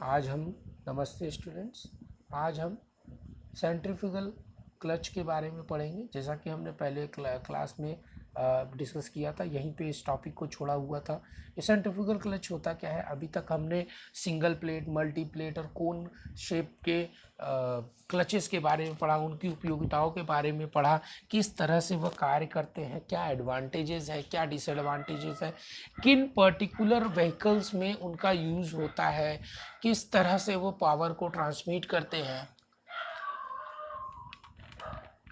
आज हम नमस्ते स्टूडेंट्स। आज हम सेंट्रीफ्यूगल क्लच के बारे में पढ़ेंगे। जैसा कि हमने पहले क्लास में डिस्कस किया था, यहीं पे इस टॉपिक को छोड़ा हुआ था। ये सेंट्रीफ्यूगल क्लच होता क्या है? अभी तक हमने सिंगल प्लेट, मल्टी प्लेट और कोन शेप के क्लचेस के बारे में पढ़ा, उनकी उपयोगिताओं के बारे में पढ़ा, किस तरह से वह कार्य करते हैं, क्या एडवांटेजेस है, क्या डिसएडवांटेजेस है, किन पर्टिकुलर व्हीकल्स में उनका यूज़ होता है, किस तरह से वो पावर को ट्रांसमिट करते हैं,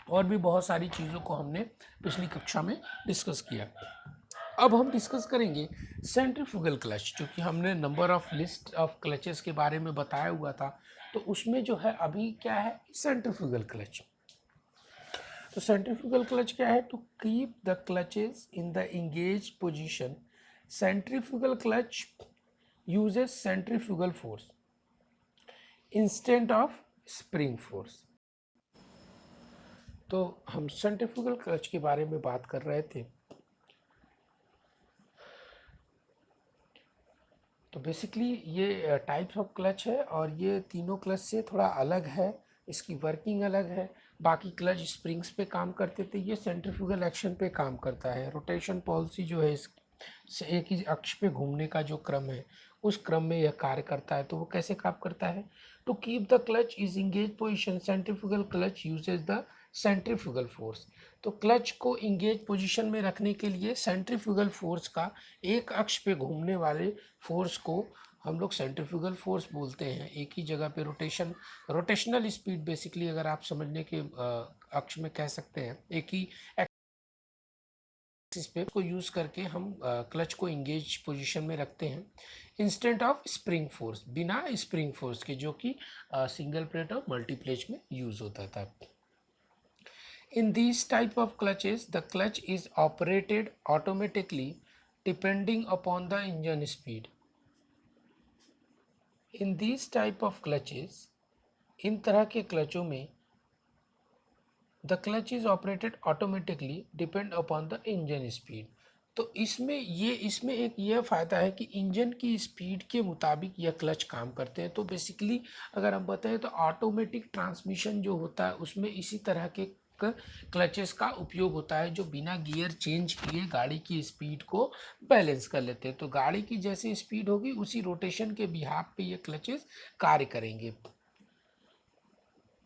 और भी बहुत सारी चीज़ों को हमने पिछली कक्षा में डिस्कस किया। अब हम डिस्कस करेंगे सेंट्रीफ्यूगल क्लच, जो कि हमने number of list of clutches के बारे में बताया हुआ था। तो उसमें जो है अभी क्या है, सेंट्रीफ्यूगल क्लच। तो सेंट्रीफ्यूगल क्लच क्या है? To keep the clutches in the engage position, centrifugal clutch uses centrifugal force instant of spring force. तो हम सेंट्रीफ्यूगल क्लच के बारे में बात कर रहे थे। तो बेसिकली ये टाइप्स ऑफ क्लच है और ये तीनों क्लच से थोड़ा अलग है, इसकी वर्किंग अलग है। बाकी क्लच स्प्रिंग्स पे काम करते थे, ये सेंट्रीफ्यूगल एक्शन पे काम करता है। रोटेशन पॉलिसी जो है, इस से एक ही अक्ष पे घूमने का जो क्रम है, उस क्रम में यह कार्य करता है। तो वो कैसे काम करता है? To keep the clutch is engage position, centrifugal clutch uses the centrifugal force. तो क्लच को इंगेज पोजीशन में रखने के लिए सेंट्रीफ्यूगल फोर्स का, एक अक्ष पे घूमने वाले फोर्स को हम लोग सेंट्रीफ्यूगल फोर्स बोलते हैं। एक ही जगह पे रोटेशनल स्पीड बेसिकली, अगर आप समझने के अक्ष में कह सकते हैं, एक ही एक्सिस पे को यूज़ करके हम क्लच को इंगेज पोजीशन में रखते हैं इंस्टेंट ऑफ स्प्रिंग फोर्स, बिना स्प्रिंग फोर्स के, जो कि सिंगल प्लेट और मल्टी प्लेट में यूज़ होता था। In these type of clutches, the clutch is operated automatically depending upon the engine speed. In these type of clutches, इन तरह के क्लचों में the clutch is operated automatically depend upon the engine speed. तो इसमें एक यह फ़ायदा है कि इंजन की स्पीड के मुताबिक यह क्लच काम करते हैं। तो बेसिकली अगर हम बताएं तो ऑटोमेटिक ट्रांसमिशन जो होता है उसमें इसी तरह के क्लचेस का उपयोग होता है, जो बिना गियर चेंज किए गाड़ी की स्पीड को बैलेंस कर लेते हैं। तो गाड़ी की जैसी स्पीड होगी उसी रोटेशन के बिहाफ पे ये क्लचेस कार्य करेंगे।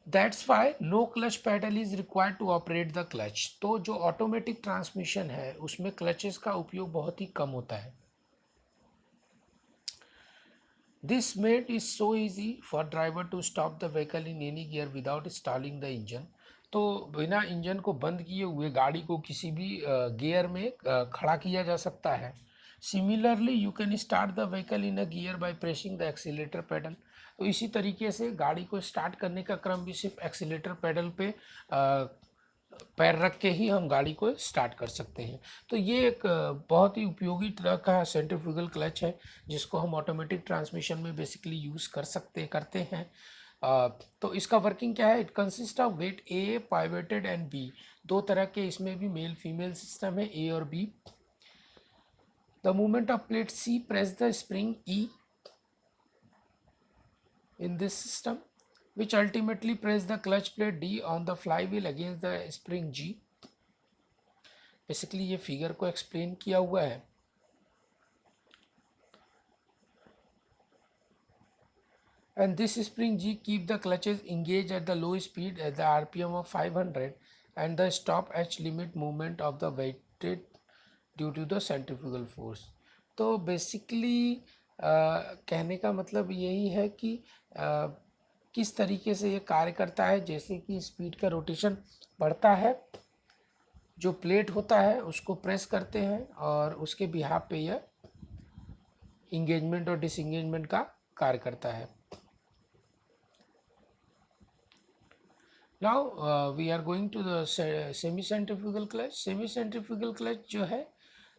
That's why no clutch pedal is required to operate the clutch. तो जो ऑटोमेटिक ट्रांसमिशन है उसमें क्लचेस का उपयोग बहुत ही कम होता है। This made is so easy for driver to stop the vehicle in any gear without stalling the engine. तो बिना इंजन को बंद किए हुए गाड़ी को किसी भी गियर में खड़ा किया जा सकता है। Similarly you can start the vehicle in a gear by pressing the accelerator pedal. तो इसी तरीके से गाड़ी को स्टार्ट करने का क्रम भी सिर्फ एक्सीलेटर पेडल पे पैर रख के ही हम गाड़ी को स्टार्ट कर सकते हैं। तो ये एक बहुत ही उपयोगी तरह का सेंट्रीफ्यूगल क्लच है, जिसको हम ऑटोमेटिक ट्रांसमिशन में बेसिकली यूज़ करते हैं। तो इसका वर्किंग क्या है? It consist of weight a pivoted and b. दो तरह के इसमें भी मेल फीमेल सिस्टम है, ए और B. The movement of plate C press the spring E in this system, which ultimately press the clutch plate D on the flywheel against the spring G. Basically ये figure को explain किया हुआ है। And this spring G keep the clutches engaged at the low speed at the RPM of 500 and the stop H limit movement of the weighted due to the centrifugal force. तो basically कहने का मतलब यही है कि किस तरीके से ये कार्य करता है। जैसे कि स्पीड का रोटेशन बढ़ता है, जो प्लेट होता है उसको प्रेस करते हैं और उसके बिहाफ पे यह इंगेजमेंट और डिसंगेजमेंट का कार्य करता है। Now we are going to the semi centrifugal clutch. Semi centrifugal clutch जो है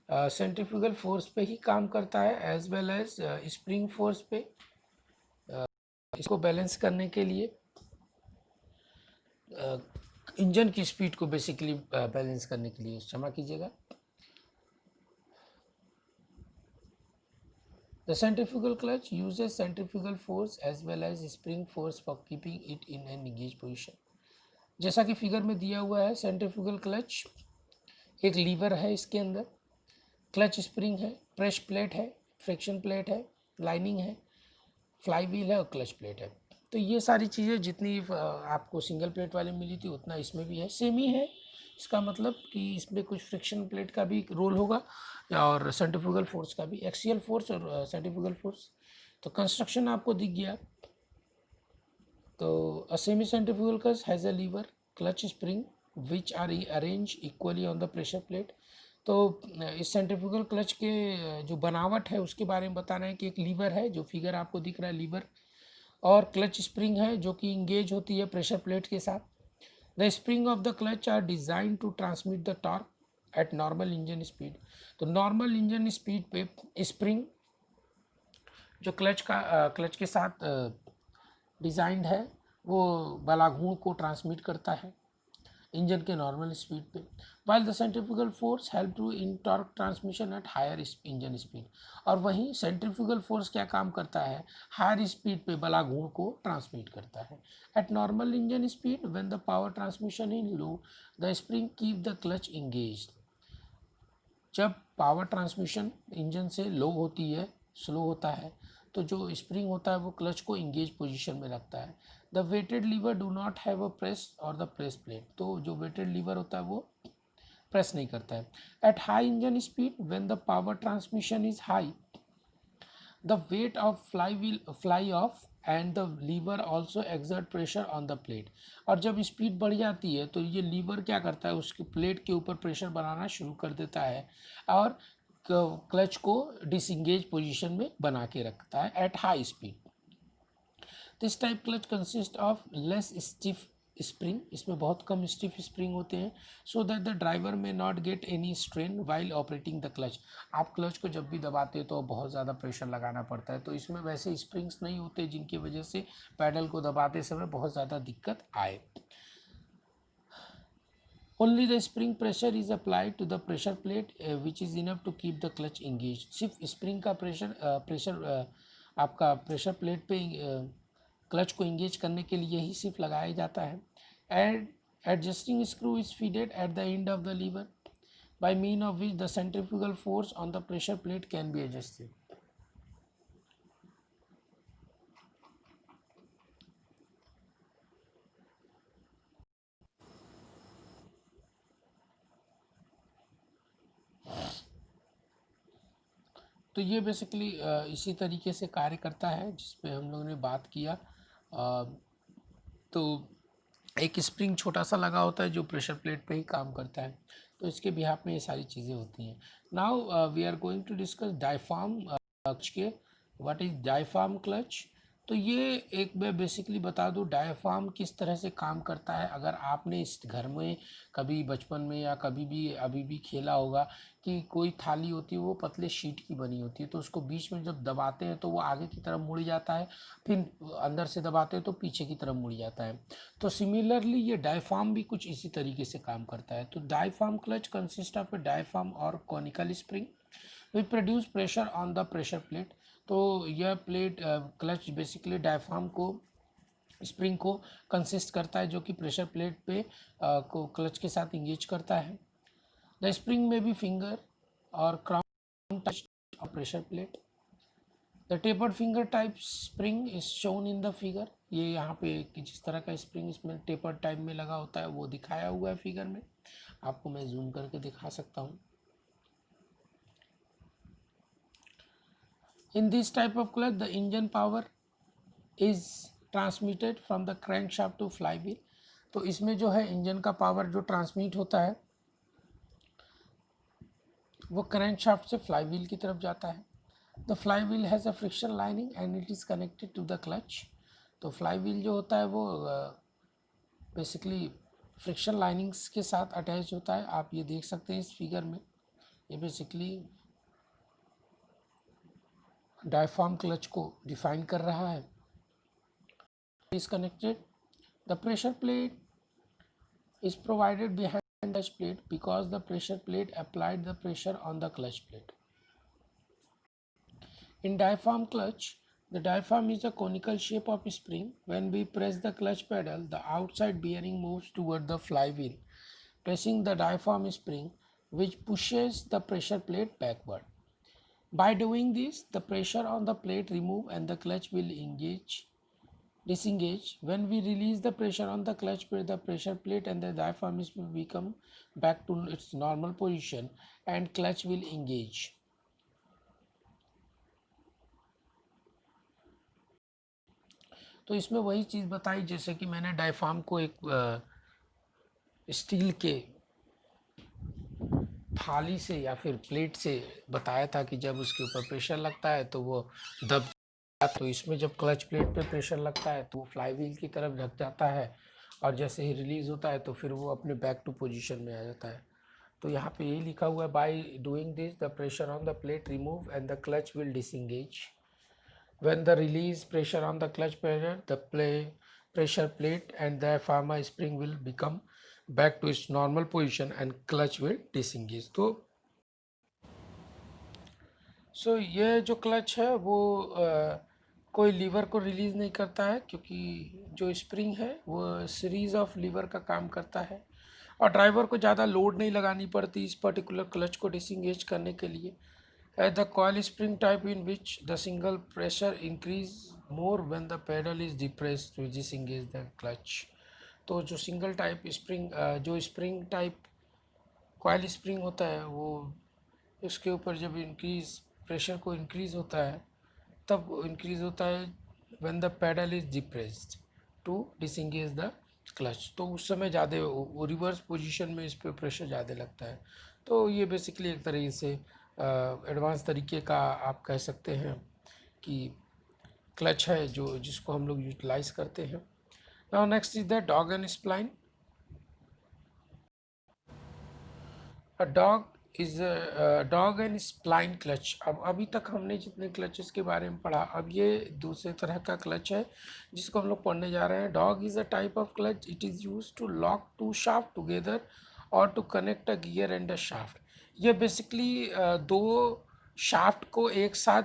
सेंट्रीफ्यूगल फोर्स पे ही काम करता है, as well as spring force पे। इसको बैलेंस करने के लिए इंजन की स्पीड को बेसिकली बैलेंस करने के लिए, क्षमा कीजिएगा, The centrifugal clutch uses centrifugal force as well as spring force for keeping it in an engaged position. जैसा कि फिगर में दिया हुआ है, सेंट्रीफ्यूगल क्लच एक लीवर है, इसके अंदर क्लच स्प्रिंग है, प्रेस प्लेट है, फ्रिक्शन प्लेट है, लाइनिंग है, फ्लाई व्हील है और क्लच प्लेट है। तो ये सारी चीज़ें जितनी आपको सिंगल प्लेट वाले मिली थी उतना इसमें भी है, सेम ही है। इसका मतलब कि इसमें कुछ फ्रिक्शन प्लेट का भी रोल होगा और सेंट्रीफ्यूगल फोर्स का भी, एक्सियल फोर्स और सेंट्रीफ्यूगल फोर्स। तो कंस्ट्रक्शन आपको दिख गया। तो a semi centrifugal clutch has a lever clutch spring which are arrange equally on the pressure plate. तो इस सेंट्रीफ्यूगल क्लच के जो बनावट है उसके बारे में बता रहे हैं कि एक लीवर है, जो फिगर आपको दिख रहा है लीवर, और क्लच स्प्रिंग है जो कि इंगेज होती है प्रेशर प्लेट के साथ। The spring of the clutch are design to transmit the torque at normal engine speed. तो नॉर्मल इंजन स्पीड पे स्प्रिंग जो क्लच के साथ डिजाइंड है वो बलाघूर्ण को ट्रांसमिट करता है इंजन के नॉर्मल स्पीड पे, while the centrifugal force help to in torque transmission at higher engine speed. और वहीं सेंट्रीफ्यूगल फोर्स क्या काम करता है, हायर स्पीड पे बलाघूर्ण को ट्रांसमिट करता है। Eight normal engine speed when the power transmission in low the spring keep the clutch engaged. जब पावर ट्रांसमिशन इंजन से लो होती है, स्लो होता है, तो जो स्प्रिंग होता है वो क्लच को इंगेज पोजीशन में रखता है। The weighted lever do not have a press और द प्रेस प्लेट। तो जो वेटेड लीवर होता है वो प्रेस नहीं करता है। At high engine speed when the power transmission is high the weight of fly off and the lever also exert pressure on the plate. और जब स्पीड बढ़ जाती है तो ये लीवर क्या करता है, उसकी प्लेट के ऊपर प्रेशर बनाना शुरू कर देता है और क्लच को डिसंगेज पोजीशन में बना के रखता है at high speed. This type clutch consist of less stiff spring, इसमें बहुत कम स्टिफ स्प्रिंग होते हैं, सो दैट द ड्राइवर में not get any strain while operating the clutch. आप क्लच को जब भी दबाते हैं तो बहुत ज़्यादा प्रेशर लगाना पड़ता है, तो इसमें वैसे स्प्रिंग्स नहीं होते जिनकी वजह से पैडल को दबाते समय बहुत ज़्यादा दिक्कत आए। Only the spring pressure is applied to the pressure plate which is enough to keep the clutch engaged। सिर्फ स्प्रिंग का प्रेशर आपका प्रेशर प्लेट पे क्लच को इंगेज करने के लिए ही सिर्फ लगाया जाता है। And adjusting screw is feeded at the end of the lever by mean of which the centrifugal force on the pressure plate can be adjusted। तो ये बेसिकली इसी तरीके से कार्य करता है जिस पे हम लोगों ने बात किया। तो एक स्प्रिंग छोटा सा लगा होता है जो प्रेशर प्लेट पे ही काम करता है, तो इसके बिहाफ में ये सारी चीज़ें होती हैं। Now we are going to discuss diaphragm clutch के। What is diaphragm clutch? तो ये एक मैं बेसिकली बता दूं डायफ्राम किस तरह से काम करता है। अगर आपने इस घर में कभी बचपन में या कभी भी अभी भी खेला होगा कि कोई थाली होती है वो पतले शीट की बनी होती है, तो उसको बीच में जब दबाते हैं तो वो आगे की तरफ मुड़ जाता है, फिर अंदर से दबाते हैं तो पीछे की तरफ मुड़ जाता है। तो सिमिलरली ये डायफ्राम भी कुछ इसी तरीके से काम करता है। तो diaphragm clutch consist of a diaphragm और conical spring which produce pressure on the pressure plate. तो यह प्लेट क्लच बेसिकली डायफ्राम को स्प्रिंग को कंसिस्ट करता है जो कि प्रेशर प्लेट पे को क्लच के साथ इंगेज करता है। द स्प्रिंग में भी फिंगर और crown touch of pressure plate. The tapered finger type spring is shown in the figure. ये यहाँ पे जिस तरह का स्प्रिंग इसमें टेपर्ड टाइप में लगा होता है वो दिखाया हुआ है फिगर में, आपको मैं जूम करके दिखा सकता हूँ। In this type of clutch the engine power is transmitted from the crankshaft to flywheel. तो इसमें जो है इंजन का पावर जो ट्रांसमिट होता है वो क्रैंक शाफ्ट से फ्लाई व्हील की तरफ जाता है। The flywheel has a friction lining and it is connected to the clutch. तो फ्लाई व्हील जो होता है वो बेसिकली फ्रिक्शन लाइनिंग्स के साथ अटैच होता है। आप ये देख सकते हैं इस फिगर में, ये बेसिकली डायफ्राम क्लच को डिफाइन कर रहा है। Is connected the pressure plate is provided behind the clutch plate because the pressure plate applied the pressure on the clutch plate. In diaphragm clutch, the diaphragm is a conical shape of spring. When we press the clutch pedal, the outside bearing moves toward the flywheel, pressing the diaphragm spring, which pushes the pressure plate backward. By doing this, the pressure on the plate remove and the clutch will disengage. When we release the pressure on the clutch plate, the pressure plate and the diaphragm will become back to its normal position and clutch will engage. तो इसमें वही चीज़ बताई जैसे कि मैंने diaphragm को एक steel के थाली से या फिर प्लेट से बताया था कि जब उसके ऊपर प्रेशर लगता है तो वो दब, तो इसमें जब क्लच प्लेट पे प्रेशर लगता है तो वो फ्लाई व्हील की तरफ झक जाता है और जैसे ही रिलीज़ होता है तो फिर वो अपने बैक टू पोजीशन में आ जाता है। तो यहाँ पे यही लिखा हुआ है, by doing this the pressure on the plate remove and the clutch will disengage. When the release pressure on the clutch pedal, the pressure plate and the diaphragm spring will become back to its normal position and clutch will disengage। तो ये जो clutch है वो कोई liver को release नहीं करता है, क्योंकि जो स्प्रिंग है वो सीरीज़ ऑफ लीवर का काम करता है और ड्राइवर को ज़्यादा लोड नहीं लगानी पड़ती इस पर्टिकुलर क्लच को डिसएंगेज करने के लिए। The coil spring type in which the single pressure increase more when the pedal is depressed to disengage the clutch। तो जो सिंगल टाइप स्प्रिंग जो स्प्रिंग टाइप कॉइल स्प्रिंग होता है वो इसके ऊपर जब इंक्रीज प्रेशर को इंक्रीज होता है तब इंक्रीज होता है when the pedal is depressed to disengage the clutch. तो उस समय ज़्यादा वो रिवर्स पोजीशन में इस पर प्रेशर ज़्यादा लगता है। तो ये बेसिकली एक तरीके से एडवांस तरीके का आप कह सकते हैं कि क्लच है जो जिसको हम लोग यूटिलाइज करते हैं। Now next is the dog and spline. A dog and spline clutch. अब अभी तक हमने जितने क्लचेस के बारे में पढ़ा, अब ये दूसरे तरह का क्लच है जिसको हम लोग पढ़ने जा रहे हैं। Dog is a type of clutch, it is use to lock two shaft together और to connect a gear and a shaft. ये बेसिकली दो शाफ्ट को एक साथ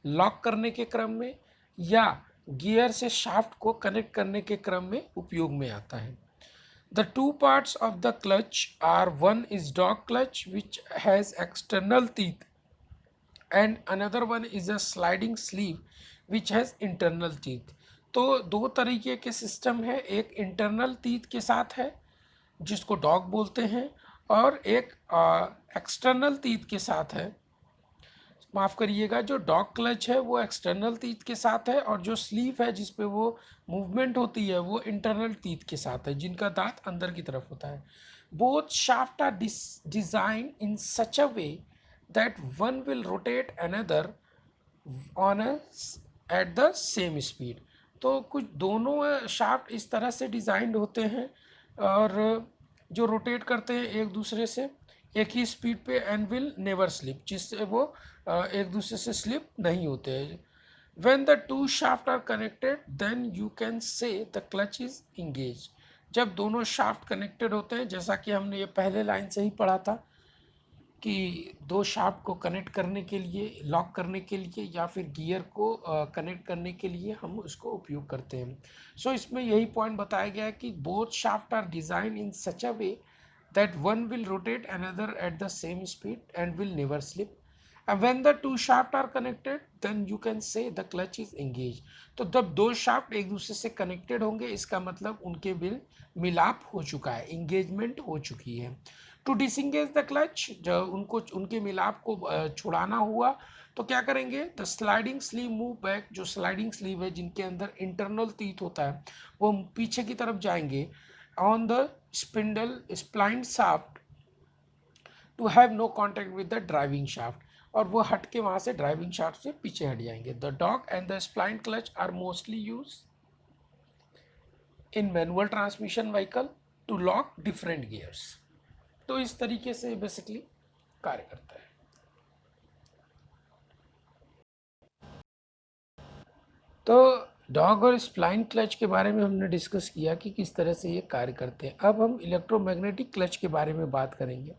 लॉक करने के क्रम में या गियर से शाफ्ट को कनेक्ट करने के क्रम में उपयोग में आता है। The two parts of the clutch are, one is dog clutch which has external teeth and another one is a sliding sleeve which has internal teeth। तो दो तरीके के सिस्टम है, एक इंटरनल टीथ के साथ है जिसको डॉग बोलते हैं और एक एक्सटर्नल टीथ के साथ है। माफ़ करिएगा, जो डॉग क्लच है वो एक्सटर्नल टीथ के साथ है और जो स्लीव है जिस पे वो मूवमेंट होती है वो इंटरनल टीथ के साथ है, जिनका दांत अंदर की तरफ होता है। Both shaft are design in such a way that one will rotate another on at the same speed. तो कुछ दोनों शाफ्ट इस तरह से डिज़ाइंड होते हैं और जो रोटेट करते हैं एक दूसरे से एक ही स्पीड पे एंड विल नेवर स्लिप, जिससे वो एक दूसरे से स्लिप नहीं होते हैं। When the two shaft are connected, then you can say the clutch is engaged। जब दोनों शाफ्ट कनेक्टेड होते हैं, जैसा कि हमने ये पहले लाइन से ही पढ़ा था कि दो शाफ्ट को कनेक्ट करने के लिए, लॉक करने के लिए या फिर गियर को कनेक्ट करने के लिए हम उसको उपयोग करते हैं। सो इसमें यही पॉइंट बताया गया है कि both shaft are design in such a way that one will rotate another at the same speed and will never slip। And when the two shafts are connected, then you can say the clutch is engaged। तो जब दो shaft एक दूसरे से connected होंगे इसका मतलब उनके बिल मिलाप हो चुका है, इंगेजमेंट हो चुकी है। टू डिसंगेज द क्लच, जब उनको उनके मिलाप को छुड़ाना हुआ तो क्या करेंगे, the sliding sleeve move back. जो स्लाइडिंग स्लीव है जिनके अंदर इंटरनल टीथ होता है वो पीछे की तरफ जाएंगे on the spindle spline shaft to have no contact with the driving shaft, और वो हट के वहाँ से ड्राइविंग शाफ्ट से पीछे हट जाएंगे। The dog and the spline clutch are mostly use in manual transmission vehicle to lock different gears. तो इस तरीके से बेसिकली कार्य करता है। तो डॉग और स्प्लाइन क्लच के बारे में हमने डिस्कस किया कि किस तरह से ये कार्य करते हैं। अब हम इलेक्ट्रोमैग्नेटिक क्लच के बारे में बात करेंगे।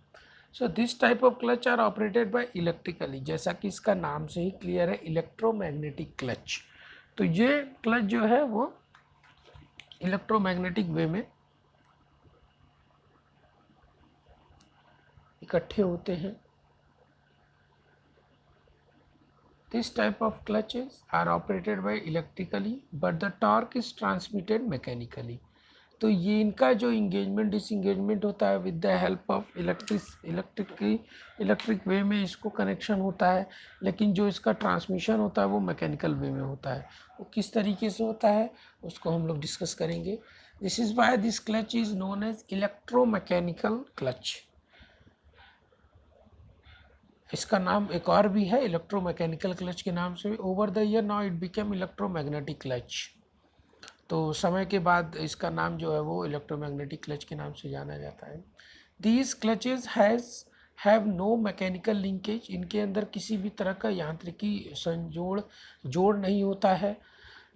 So this type of clutch are operated by electrically, जैसा कि इसका नाम से ही क्लियर है, इलेक्ट्रोमैग्नेटिक क्लच। तो ये क्लच जो है वो इलेक्ट्रोमैग्नेटिक वे में इकट्ठे होते हैं। This type of clutches are operated by electrically but the torque is transmitted mechanically। तो ये इनका जो इंगेजमेंट डिसंगेजमेंट होता है with the help of electric way में इसको कनेक्शन होता है, लेकिन जो इसका ट्रांसमिशन होता है वो मैकेनिकल वे में होता है। वो किस तरीके से होता है उसको हम लोग डिस्कस करेंगे। This is why this clutch is known as electromechanical clutch. इसका नाम एक और भी है इलेक्ट्रोमैकेनिकल क्लच के नाम से। Over the year now it became electromagnetic clutch. तो समय के बाद इसका नाम जो है वो इलेक्ट्रोमैग्नेटिक क्लच के नाम से जाना जाता है। These clutches have no mechanical linkage. इनके अंदर किसी भी तरह का यांत्रिकी जोड़ नहीं होता है,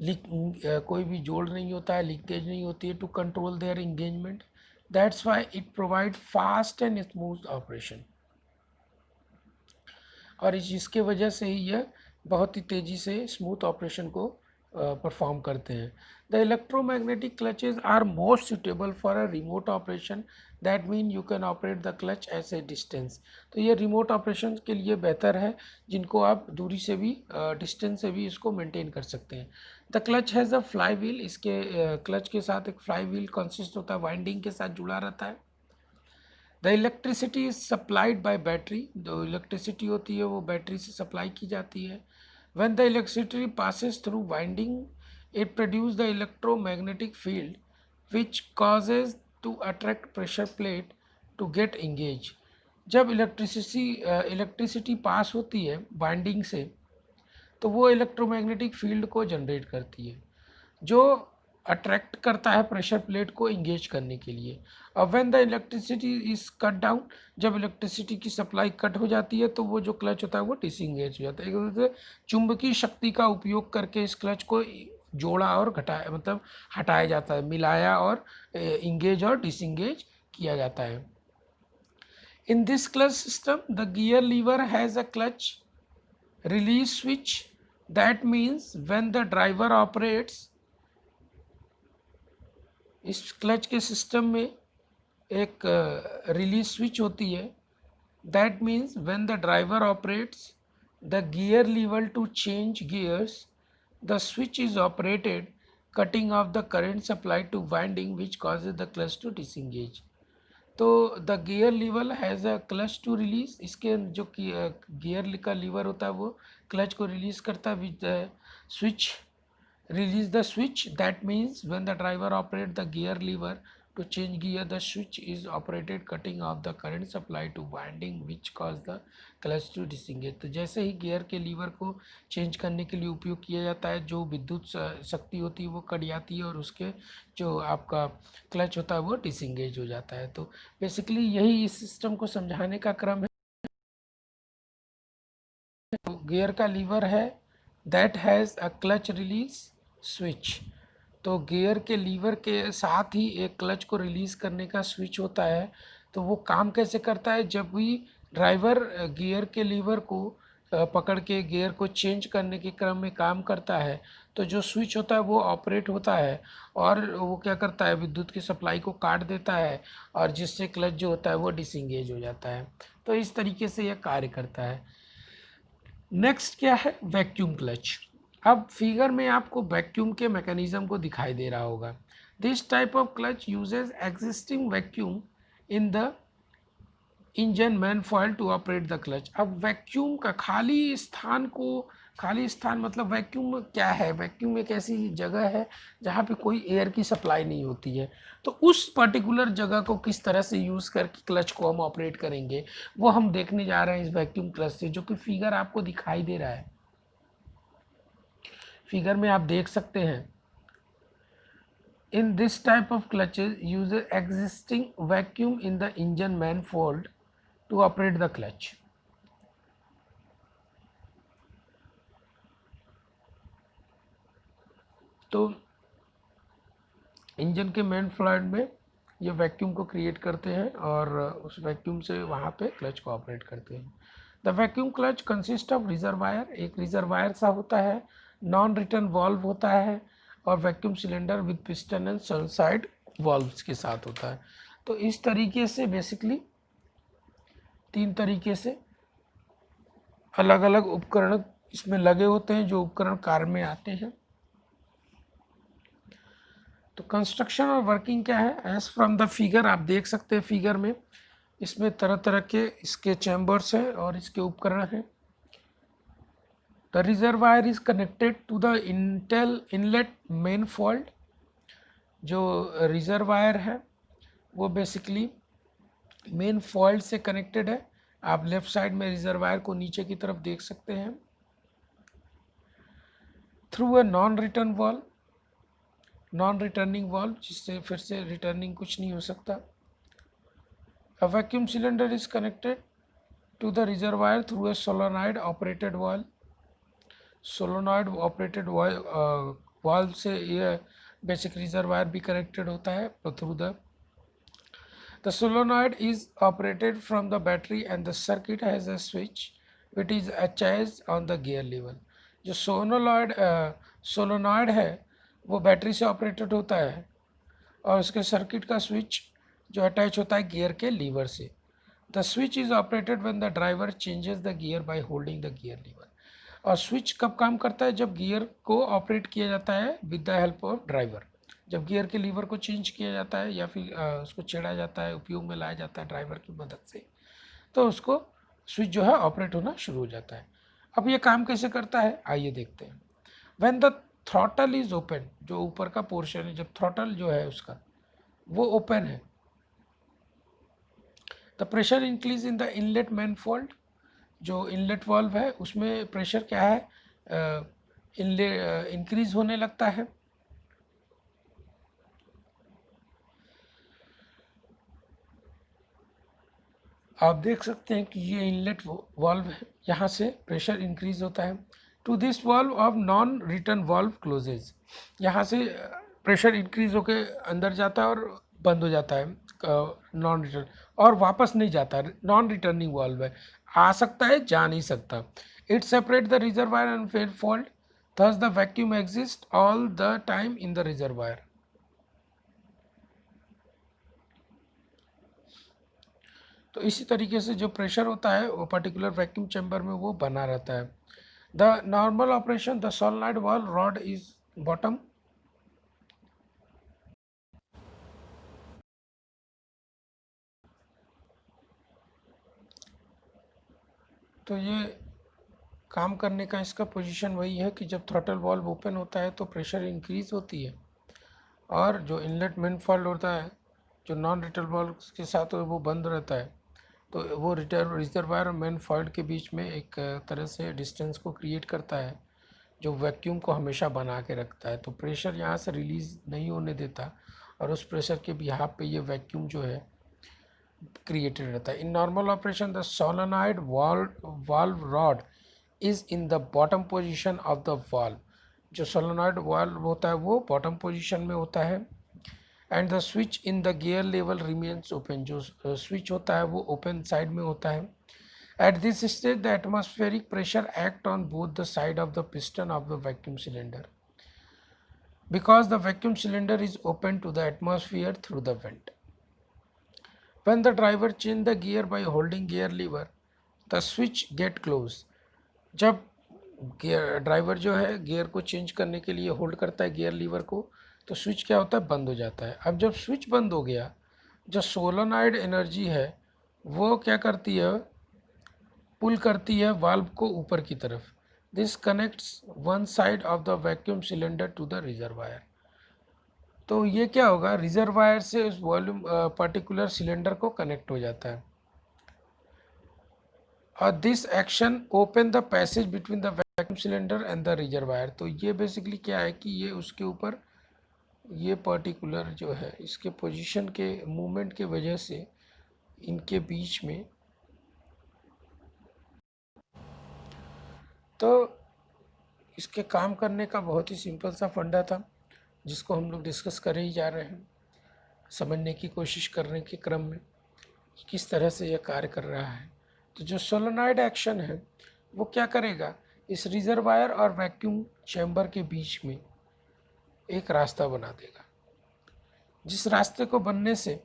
कोई भी जोड़ नहीं होता है, लिंकेज नहीं होती है to control their engagement. That's why it provide fast and smooth operation. और इसकी वजह से ही यह बहुत ही तेज़ी से स्मूथ ऑपरेशन को परफॉर्म करते हैं। The electromagnetic clutches are most suitable for a remote operation, that mean you can operate the clutch as a distance. तो ये रिमोट ऑपरेशन के लिए बेहतर है, जिनको आप दूरी से भी डिस्टेंस से भी इसको मेंटेन कर सकते हैं। The clutch has a fly wheel. इसके क्लच के साथ एक फ्लाई व्हील कंसिस्ट होता है, वाइंडिंग के साथ जुड़ा रहता है। The electricity is supplied by battery. जो इलेक्ट्रिसिटी होती है वो बैटरी से सप्लाई की जाती है। When the electricity passes through winding it produce the electromagnetic field which causes to attract pressure plate to get engage. जब इलेक्ट्रिसिटी पास होती है वाइंडिंग से तो वो इलेक्ट्रोमैग्नेटिक फील्ड को जनरेट करती है, जो अट्रैक्ट करता है प्रेशर प्लेट को इंगेज करने के लिए। और when the electricity is cut down, जब इलेक्ट्रिसिटी की सप्लाई कट हो जाती है तो वो जो क्लच होता है वो डिसंगेज हो जाता है। एक तरह से चुंबकीय शक्ति का उपयोग करके इस क्लच को जोड़ा और घटाया, मतलब हटाया जाता है, मिलाया और इंगेज और डिसंगेज किया जाता है। In this clutch system the gear lever has a clutch release switch, that means when the driver operates, इस क्लच के सिस्टम में एक रिलीज स्विच होती है। That means when the driver operates the gear lever to change gears, the switch is operated cutting off the current supply to winding which causes the clutch to disengage. तो the gear lever has a clutch to release. इसके जो gear का liver होता है वो clutch को release करता है with the switch release the switch, that means when the driver operate the gear lever to change gear, the switch is operated cutting off the current supply to winding which cause the clutch to disengage। तो जैसे ही gear के liver को change करने के लिए उपयोग किया जाता है, जो विद्युत शक्ति होती है वो कट जाती है और उसके जो आपका क्लच होता है वो डिसंगेज हो जाता है। तो बेसिकली यही इस सिस्टम को समझाने का क्रम है। तो गियर का लीवर है that has a clutch release switch. तो गियर के लीवर के साथ ही एक क्लच को रिलीज़ करने का स्विच होता है। तो वो काम कैसे करता है, जब भी ड्राइवर गियर के लीवर को पकड़ के गियर को चेंज करने के क्रम में काम करता है तो जो स्विच होता है वो ऑपरेट होता है और वो क्या करता है, विद्युत की सप्लाई को काट देता है और जिससे क्लच जो होता है वो डिसंगेज हो जाता है। तो इस तरीके से यह कार्य करता है। नेक्स्ट क्या है, वैक्यूम क्लच। अब फिगर में आपको वैक्यूम के मैकेनिज्म को दिखाई दे रहा होगा। This type of clutch uses existing vacuum in the engine manifold to operate the clutch. अब वैक्यूम का खाली स्थान मतलब वैक्यूम क्या है, वैक्यूम एक ऐसी जगह है जहाँ पे कोई एयर की सप्लाई नहीं होती है। तो उस पर्टिकुलर जगह को किस तरह से यूज़ करके क्लच को हम ऑपरेट करेंगे वो हम देखने जा रहे हैं इस वैक्यूम क्लच से, जो कि फिगर आपको दिखाई दे रहा है। फिगर में आप देख सकते हैं, in this type of clutches uses existing vacuum in the engine manifold to operate the clutch। तो इंजन के मेन फ्लूइड में ये वैक्यूम को क्रिएट करते हैं और उस वैक्यूम से वहाँ पे क्लच को ऑपरेट करते हैं। The vacuum clutch consist of reservoir, एक रिजर्वायर सा होता है, नॉन रिटर्न वॉल्व होता है और vacuum cylinder with piston and side valves के साथ होता है। तो इस तरीके से बेसिकली 3 तरीके से अलग अलग उपकरण इसमें लगे होते हैं, जो उपकरण कार में आते हैं। तो कंस्ट्रक्शन और वर्किंग क्या है, एज फ्रॉम द फिगर आप देख सकते हैं फिगर में, इसमें तरह तरह के इसके चैम्बर्स हैं और इसके उपकरण हैं। The reservoir is connected to the inlet manifold. जो रिजर्वायर है वो बेसिकली मेन फॉल्ट से कनेक्टेड है। आप लेफ्ट साइड में रिजर्वायर को नीचे की तरफ देख सकते हैं। Through a non return valve, non returning valve, जिससे फिर से रिटर्निंग कुछ नहीं हो सकता। A vacuum cylinder is connected to the reservoir through a solenoid operated valve. Solenoid operated valve से ये बेसिक रिजर्वायर भी कनेक्टेड होता है through the solenoid is operated from the battery and the circuit has a switch which is attached on the gear lever। जो solenoid है वो battery से operated होता है और उसके सर्किट का स्विच जो अटैच होता है गियर के लीवर से। The switch is operated when the driver changes the gear by holding the gear liver. और स्विच कब काम करता है, जब गियर को ऑपरेट किया जाता है with the help of driver. जब गियर के लीवर को चेंज किया जाता है या फिर उसको छेड़ा जाता है, उपयोग में लाया जाता है ड्राइवर की मदद से, तो उसको स्विच जो है ऑपरेट होना शुरू हो जाता है। अब ये काम कैसे करता है आइए देखते हैं। When the throttle is open, जो ऊपर का पोर्शन है, जब थ्रॉटल जो है उसका वो ओपन है, the pressure increase in the inlet manifold. जो इनलेट वाल्व है उसमें प्रेशर क्या है, इंक्रीज होने लगता है। आप देख सकते हैं कि ये इनलेट वाल्व है, यहाँ से प्रेशर इंक्रीज होता है। To this valve of non return valve closes, यहाँ से प्रेशर इंक्रीज होकर अंदर जाता है और बंद हो जाता है नॉन रिटर्न, और वापस नहीं जाता है, नॉन रिटर्निंग वाल्व है, आ सकता है जा नहीं सकता। It separate the reservoir and manifold, thus the vacuum exists all the time in the reservoir। तो इसी तरीके से जो प्रेशर होता है वो पर्टिकुलर वैक्यूम चैम्बर में वो बना रहता है। The normal operation, the solenoid valve rod is bottom. तो ये काम करने का इसका पोजीशन वही है कि जब थ्रॉटल वाल्व ओपन होता है तो प्रेशर इंक्रीज होती है और जो इनलेट मैनफोल्ड होता है जो नॉन रिटर्न वाल्व के साथ वो बंद रहता है। तो वो रिजर्वायर और मैनफोल्ड के बीच में एक तरह से डिस्टेंस को क्रिएट करता है जो वैक्यूम को हमेशा बना के रखता है। तो प्रेशर यहाँ से रिलीज़ नहीं होने देता और उस प्रेशर के बिहाफ पे ये वैक्यूम जो है क्रिएटेड रहता है। In normal operation the solenoid valve rod is in the bottom position of the valve. जो सोलेनॉइड वाल्व होता है वो बॉटम पोजीशन में होता है। And the switch in the gear level remains open, जो स्विच होता है वो ओपन साइड में होता है। At this stage, the atmospheric pressure act on both the side of the piston of the vacuum cylinder because the vacuum cylinder is open to the atmosphere through the vent. When the driver change the gear by holding gear lever, the switch get closed। जब driver जो है gear को change करने के लिए hold करता है gear lever को, तो स्विच क्या होता है, बंद हो जाता है। अब जब स्विच बंद हो गया, जो सोलेनॉइड एनर्जी है वो क्या करती है, पुल करती है वाल्व को ऊपर की तरफ। This connects one side of the vacuum cylinder to the reservoir. तो ये क्या होगा, रिजर्वायर से उस वॉल्यूम पर्टिकुलर सिलेंडर को कनेक्ट हो जाता है और this action open the passage between the vacuum cylinder and the reservoir. तो ये बेसिकली क्या है कि ये उसके ऊपर ये पर्टिकुलर जो है इसके पोजीशन के मूवमेंट के वजह से इनके बीच में, तो इसके काम करने का बहुत ही सिंपल सा फंडा था जिसको हम लोग डिस्कस कर ही जा रहे हैं। समझने की कोशिश करने के क्रम में किस तरह से यह कार्य कर रहा है। तो जो सोलेनॉइड एक्शन है वो क्या करेगा, इस रिजर्वायर और वैक्यूम चैम्बर के बीच में एक रास्ता बना देगा, जिस रास्ते को बनने से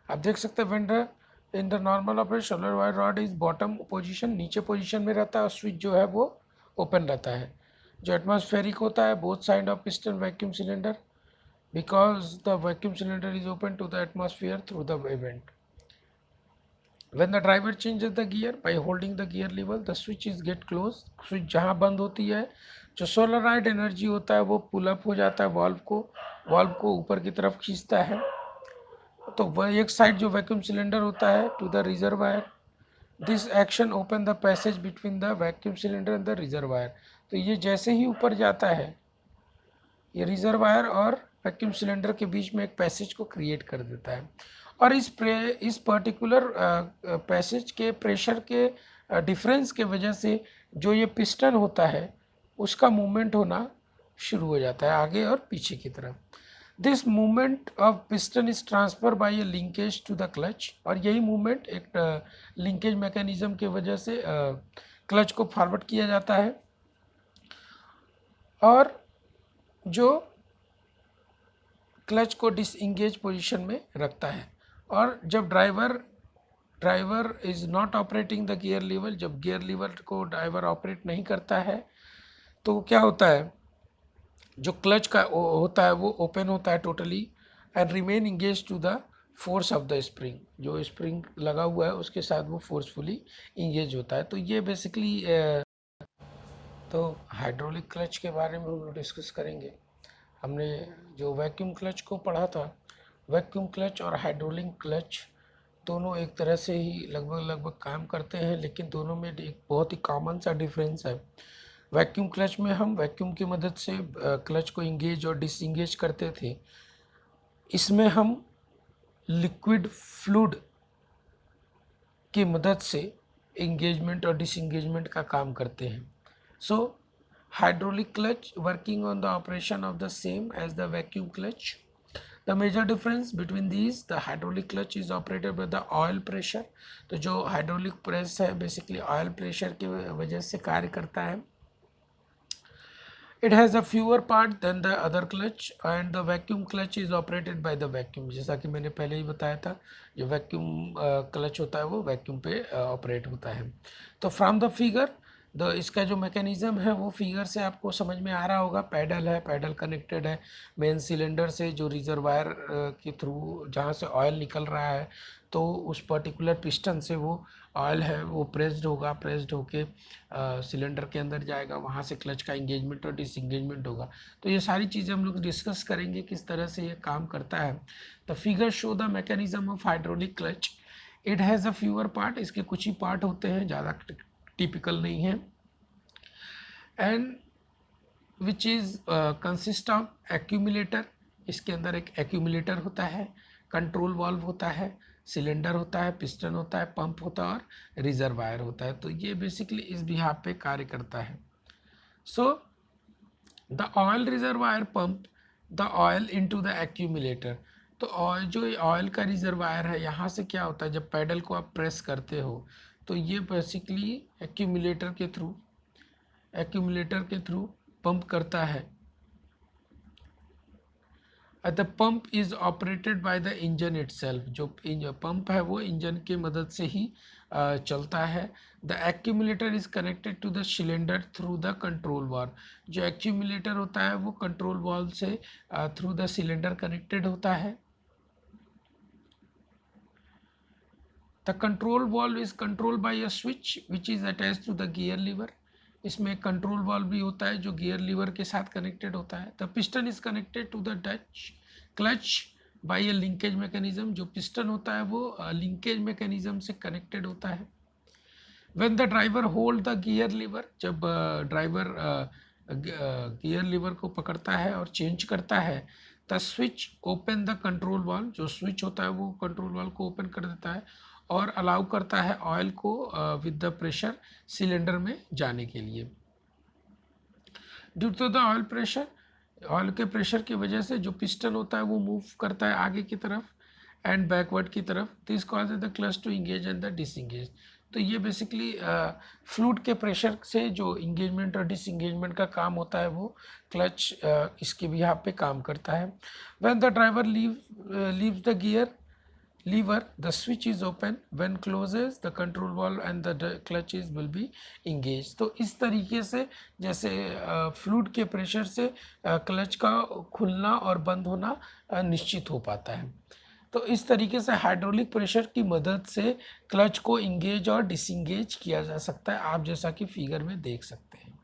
आप देख सकते हैं vendor in the normal operation solar wire rod is bottom position, नीचे पोजीशन में रहता है और स्विच जो है वो ओपन रहता है। जो एटमॉस्फेरिक होता है both side of piston vacuum cylinder, because the vacuum cylinder is open to the atmosphere through the event. When the driver changes the gear by holding the gear lever, the switch is get closed. Switch जहाँ बंद होती है, जो सोलराइड energy होता है वो pull up हो जाता है, वाल्व को ऊपर की तरफ खींचता है। तो वह एक साइड जो वैक्यूम सिलेंडर होता है to the reservoir, this action open the passage between the vacuum cylinder and the reservoir. तो ये जैसे ही ऊपर जाता है, ये रिजर्वायर और वैक्यूम सिलेंडर के बीच में एक पैसेज को क्रिएट कर देता है। और इस पर्टिकुलर पैसेज के प्रेशर के डिफरेंस के वजह से जो ये पिस्टन होता है उसका मूवमेंट होना शुरू हो जाता है आगे और पीछे की तरफ। This movement of piston is transfer by a linkage to the clutch, और यही मूवमेंट एक लिंकेज मैकेनिज्म के वजह से क्लच को फॉरवर्ड किया जाता है। और जो क्लच को डिसएंगेज पोजीशन में रखता है। और जब driver is not operating the gear lever, जब गियर लीवर को ड्राइवर ऑपरेट नहीं करता है तो क्या होता है, जो क्लच का होता है वो ओपन होता है totally and remain engage to the force of the spring, जो स्प्रिंग लगा हुआ है उसके साथ वो फोर्सफुली इंगेज होता है। तो ये बेसिकली तो हाइड्रोलिक क्लच के बारे में हम डिस्कस करेंगे। हमने जो वैक्यूम क्लच को पढ़ा था, वैक्यूम क्लच और हाइड्रोलिक क्लच दोनों एक तरह से ही लगभग काम करते हैं, लेकिन दोनों में एक बहुत ही कॉमन सा डिफरेंस है। वैक्यूम क्लच में हम वैक्यूम की मदद से क्लच को इंगेज और डिसएंगेज करते थे, इसमें हम लिक्विड फ्लूइड की मदद से इंगेजमेंट और डिसएंगेजमेंट का काम करते हैं। सो hydraulic clutch working on the operation of the same as the vacuum clutch. The major difference between these, the hydraulic clutch is operated by the oil pressure. तो जो hydraulic press है basically oil pressure की वजह से कार्य करता है। It has a fewer part than the other clutch and the vacuum clutch is operated by the vacuum. जैसा कि मैंने पहले ही बताया था, जो वैक्यूम क्लच होता है वो वैक्यूम पे ऑपरेट होता है। तो फ्रॉम द फिगर इसका जो मैकेनिज़्म है वो फिगर से आपको समझ में आ रहा होगा। पैडल है, पैडल कनेक्टेड है मेन सिलेंडर से, जो रिजर्वायर के थ्रू जहाँ से ऑयल निकल रहा है तो उस पर्टिकुलर पिस्टन से वो ऑयल है वो प्रेस्ड होगा, प्रेस्ड होके सिलेंडर के अंदर जाएगा, वहाँ से क्लच का इंगेजमेंट और डिसएंगेजमेंट होगा। तो ये सारी चीज़ें हम लोग डिस्कस करेंगे किस तरह से ये काम करता है। The figure show the mechanism of hydraulic clutch. It has a fewer part, इसके कुछ ही पार्ट होते हैं, ज़्यादा टिपिकल नहीं है। And which is consist of accumulator, इसके अंदर एक एक्यूमुलेटर होता है, कंट्रोल वाल्व होता है, सिलेंडर होता है, पिस्टन होता है, पंप होता है और रिजर्वायर होता है। तो ये बेसिकली इस बिहाफ पे कार्य करता है। So the oil reservoir pump the oil into the accumulator. तो ऑयल, जो ऑयल का रिजर्वायर है, यहाँ से क्या होता है, जब पैडल को आप प्रेस करते हो तो ये बेसिकली एक्यूमुलेटर के थ्रू पंप करता है। The pump is operated by the engine itself, जो पंप है वो इंजन के मदद से ही चलता है। The accumulator is connected to the cylinder through the control valve, जो एक्यूमुलेटर होता है वो कंट्रोल वाल्व से थ्रू द सिलेंडर कनेक्टेड होता है। The control valve is controlled by a switch which is attached to the gear liver, इसमें control valve भी होता है जो गियर लीवर के साथ कनेक्टेड होता है। The piston is connected to the Dutch clutch by a linkage mechanism, जो पिस्टन होता है वो लिंकेज मैकेनिज्म से कनेक्टेड होता है। When the driver hold the gear lever, जब ड्राइवर गियर लीवर को पकड़ता है और चेंज करता है, the switch open the control valve, जो स्विच होता है वो कंट्रोल वाल्व को ओपन कर देता है और अलाउ करता है ऑयल को विद द प्रेशर सिलेंडर में जाने के लिए। Due to the oil pressure oil के प्रेशर की वजह से जो पिस्टन होता है वो मूव करता है आगे की तरफ एंड बैकवर्ड की तरफ। This causes the clutch to engage and the disengage. तो ये बेसिकली फ्लूइड के प्रेशर से जो इंगेजमेंट और डिसंगेजमेंट का काम होता है वो क्लच इसके भी यहाँ पे काम करता है। When the driver leaves the gear lever, the switch is open. When closes, the control valve and the clutch is will be engaged. तो इस तरीके से जैसे फ्लूइड के प्रेशर से क्लच का खुलना और बंद होना निश्चित हो पाता है। तो इस तरीके से हाइड्रोलिक प्रेशर की मदद से क्लच को इंगेज और डिसंगेज किया जा सकता है, आप जैसा कि फिगर में देख सकते हैं।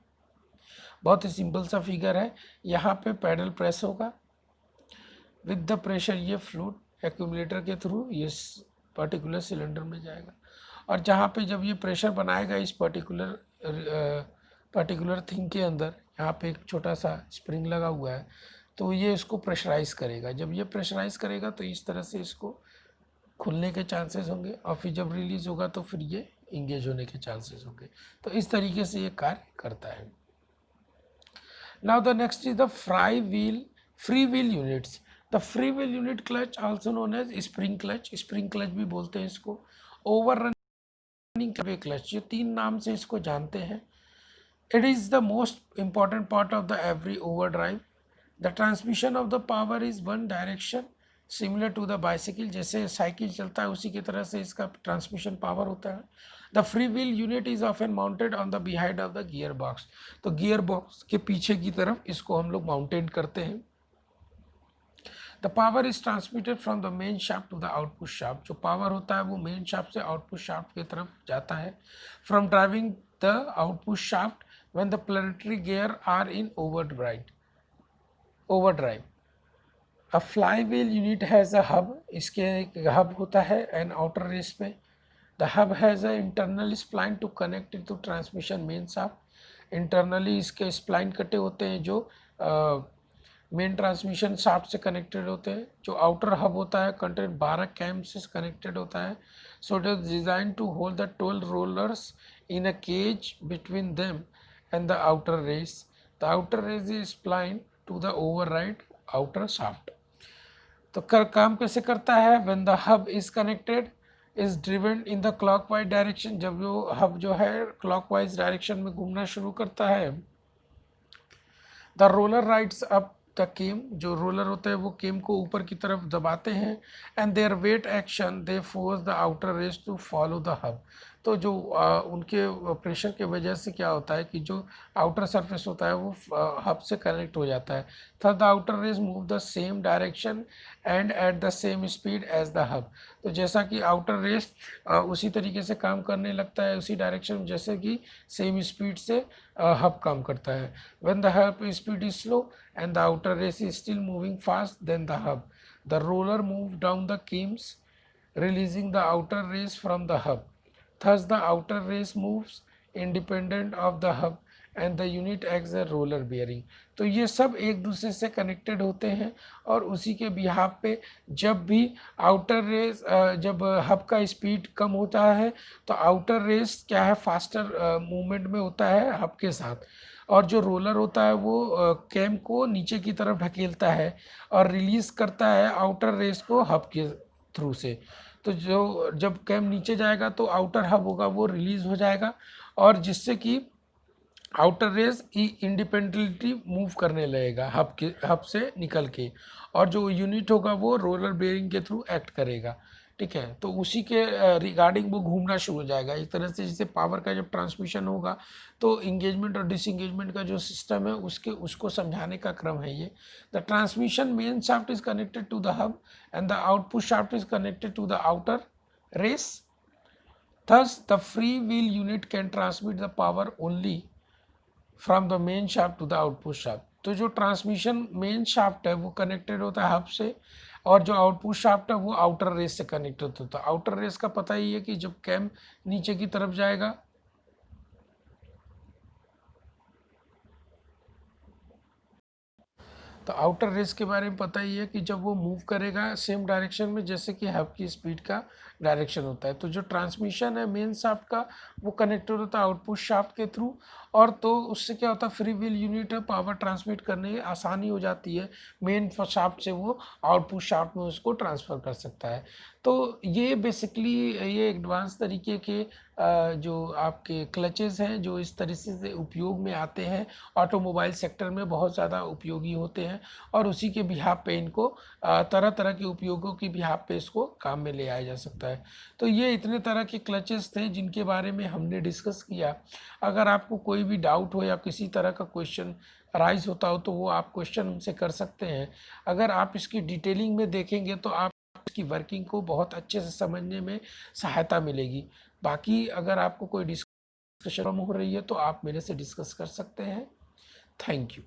बहुत ही सिंपल सा फिगर है। यहाँ पे पैडल प्रेस होगा विद द प्रेशर, ये फ्लूइड एक्यूमुलेटर के थ्रू ये पर्टिकुलर सिलेंडर में जाएगा और जहाँ पे जब ये प्रेशर बनाएगा इस पर्टिकुलर थिंग के अंदर, यहाँ पे एक छोटा सा स्प्रिंग लगा हुआ है, तो ये इसको प्रेशराइज करेगा। जब ये प्रेशराइज करेगा तो इस तरह से इसको खुलने के चांसेस होंगे और फिर जब रिलीज होगा तो फिर ये इंगेज होने के चांसेस होंगे। तो इस तरीके से ये कार्य करता है। Now the next is the free wheel units. The free wheel unit clutch also known as spring clutch भी बोलते हैं इसको, ओवर रनिंग क्लच, ये तीन नाम से इसको जानते हैं। It is the most important part of the every overdrive. The transmission of the power is one direction similar to the bicycle, जैसे साइकिल चलता है उसी की तरह से इसका ट्रांसमिशन पावर होता है। The free wheel unit is often mounted on the behind of the gear box, तो गियर बॉक्स के पीछे की तरफ इसको हम लोग माउंटेड करते हैं। The power is transmitted from the main shaft to the output shaft, जो पावर होता है वो मेन शाफ्ट से आउटपुट शाफ्ट की तरफ जाता है। From driving the output shaft when the planetary gear are in overdrive. A flywheel unit has a hub, इसके एक हब होता है एन आउटर रेस पे। The hub has a internal spline to connect it to transmission main shaft, internally इसके spline कटे होते हैं जो मेन ट्रांसमिशन शाफ्ट से कनेक्टेड होते हैं। जो आउटर हब होता है कंटेंट 12 कैम से कनेक्टेड होता है। So it is design to hold the 12 rollers in a cage between them and the outer race. The outer race is spline to the override outer shaft. तो काम कैसे करता है? When the hub is connected is driven in the clockwise direction, जब वो hub जो है clockwise direction में घूमना शुरू करता है। The roller rides up the cam, जो रोलर होते हैं वो केम को ऊपर की तरफ दबाते हैं। And their wedge action they force the outer race to follow the hub, तो जो उनके प्रेशर के वजह से क्या होता है कि जो आउटर सरफेस होता है वो हब से कनेक्ट हो जाता है। The outer race move the same direction and at the same speed as the hub, तो जैसा कि आउटर रेस उसी तरीके से काम करने लगता है, उसी डायरेक्शन जैसे कि सेम स्पीड से हब काम करता है। When the hub speed is slow and the outer race is still moving fast than the hub, the roller moves down the keams, releasing the outer race from the hub. Thus the outer race moves independent of the hub and the unit acts as a roller bearing. तो ये सब एक दूसरे से connected होते हैं और उसी के बिहाफ पे जब भी आउटर रेस जब हब का स्पीड कम होता है तो आउटर रेस क्या है, फास्टर मूवमेंट में होता है हब के साथ, और जो रोलर होता है वो कैम को नीचे की तरफ ढकेलता है और रिलीज़ करता है आउटर रेस को हब के थ्रू से। तो जो जब कैम नीचे जाएगा तो आउटर हब होगा वो रिलीज़ हो जाएगा और जिससे कि आउटर रेस इंडिपेंडेंटली मूव करने लगेगा हब से निकल के, और जो यूनिट होगा वो रोलर बेयरिंग के थ्रू एक्ट करेगा। ठीक है, तो उसी के रिगार्डिंग वो घूमना शुरू हो जाएगा। एक तरह से जैसे पावर का जब ट्रांसमिशन होगा तो इंगेजमेंट और डिसंगेजमेंट का जो सिस्टम है उसको समझाने का क्रम है ये। The transmission main shaft is connected to the hub and the output shaft is connected to the outer race. Thus the free wheel unit can transmit the power only from the main shaft to the output shaft. तो जो transmission main shaft है वो connected होता है hub से और जो output shaft है वो आउटर रेस से कनेक्टेड होता है। आउटर रेस का पता ही है कि जब कैम नीचे की तरफ जाएगा तो आउटर रेस के बारे में पता ही है कि जब वो मूव करेगा सेम डायरेक्शन में जैसे कि हब की स्पीड का डायरेक्शन होता है। तो जो ट्रांसमिशन है मेन शाफ्ट का वो कनेक्टेड होता है आउटपुट शाफ्ट के थ्रू, और तो उससे क्या होता है फ्री व्हील यूनिट है, पावर ट्रांसमिट करने में आसानी हो जाती है, मेन शाफ्ट से वो आउटपुट शाफ्ट में उसको ट्रांसफ़र कर सकता है। तो ये बेसिकली ये एडवांस तरीके के जो आपके क्लचेस हैं जो इस तरह से उपयोग में आते हैं, ऑटोमोबाइल सेक्टर में बहुत ज़्यादा उपयोगी होते हैं, और उसी के बिहाफ पे इनको तरह तरह के उपयोगों के बिहाफ पे इसको काम में ले आया जा सकता है। तो ये इतने तरह के क्लचेस थे जिनके बारे में हमने डिस्कस किया। अगर आपको कोई भी डाउट हो या किसी तरह का क्वेश्चन राइज होता हो तो वो आप क्वेश्चन हमसे कर सकते हैं। अगर आप इसकी डिटेलिंग में देखेंगे तो आप इसकी वर्किंग को बहुत अच्छे से समझने में सहायता मिलेगी। बाकी अगर आपको कोई डिस्कशन हो रही है तो आप मेरे से डिस्कस कर सकते हैं। Thank you.